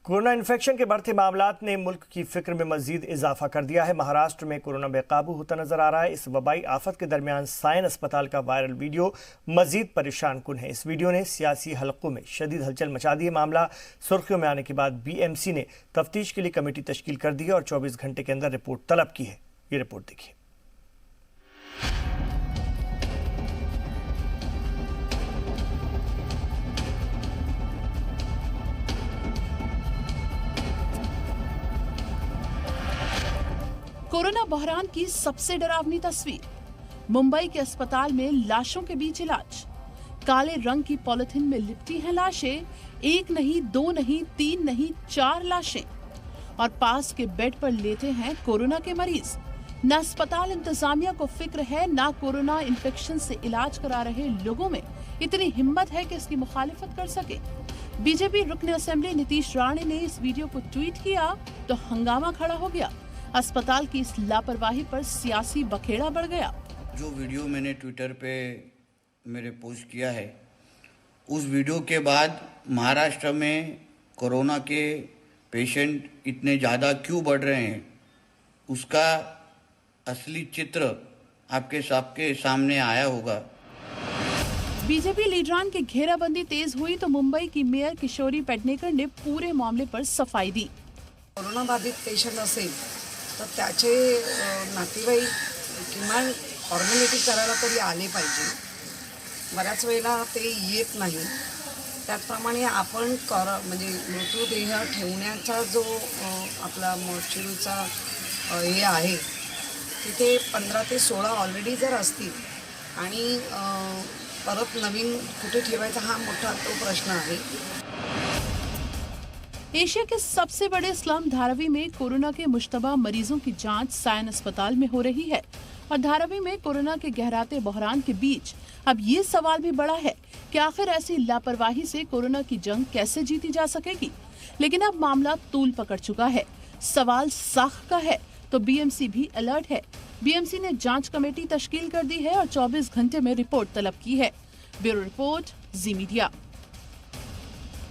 Corona infection के बढ़ते मामलात ने मुल्क की फिक्र में मजीद इजाफा कर दिया है। महाराष्ट्र में कोरोना बेकाबू होता नजर आ रहा है। इस वबाई आफत के दरमियान साइन अस्पताल का वायरल वीडियो मजीद परेशान कुन है। इस वीडियो ने सियासी हलकों में शदीद हलचल मचा दी है। मामला सुर्खियों में आने के बाद BMC ने तफ्तीश के लिए कमेटी तश्कील कर दी है और 24 घंटे के अंदर रिपोर्ट तलब की है। ये रिपोर्ट देखिए। कोरोना बहरान की सबसे डरावनी तस्वीर। मुंबई के अस्पताल में लाशों के बीच इलाज। काले रंग की पॉलिथीन में लिपटी हैं लाशें। एक नहीं, दो नहीं, तीन नहीं, 4 लाशें। और पास के बेड पर लेटे हैं कोरोना के मरीज। न अस्पताल इंतजामिया को फिक्र है, न कोरोना इन्फेक्शन से इलाज करा रहे लोगों में इतनी हिम्मत है कि इसकी मुखालिफत कर सके। बीजेपी रुकन असेंबली नीतीश राणे ने इस वीडियो को ट्वीट किया तो हंगामा खड़ा हो गया। अस्पताल की इस लापरवाही पर सियासी बखेड़ा बढ़ गया। जो वीडियो मैंने ट्विटर पे मेरे पोस्ट किया है, उस वीडियो के बाद महाराष्ट्र में कोरोना के पेशेंट इतने ज़्यादा क्यों बढ़ रहे हैं, उसका असली चित्र आपके सबके सामने आया होगा। बीजेपी लीडरान की घेराबंदी तेज हुई तो मुंबई की मेयर किशोरी पेडनेकर ने पूरे मामले पर सफाई दी। कोरोना बाधित पेशंट असेल तर त्याचे नातेवाईक किमान फॉर्मॅलिटी करायला तरी आले पाहिजे। बऱ्याच वेळेला ते येत नाही। त्याचप्रमाणे आपण म्हणजे मृत्यूदेह ठेवण्याचा जो आपला मॉर्चरीचा हे आहे, तिथे 15 ते 16 ऑलरेडी जर असतील आणि परत नवीन कुठे ठेवायचा हा मोठा तो प्रश्न आहे। एशिया के सबसे बड़े स्लम धारावी में कोरोना के मुश्तबा मरीजों की जांच साइन अस्पताल में हो रही है और धारावी में कोरोना के गहराते बहरान के बीच अब ये सवाल भी बड़ा है कि आखिर ऐसी लापरवाही से कोरोना की जंग कैसे जीती जा सकेगी। लेकिन अब मामला तूल पकड़ चुका है। सवाल साख का है तो BMC भी अलर्ट है। BMC ने जांच कमेटी तश्कील कर दी है और 24 घंटे में रिपोर्ट तलब की है। ब्यूरो रिपोर्ट, जी मीडिया।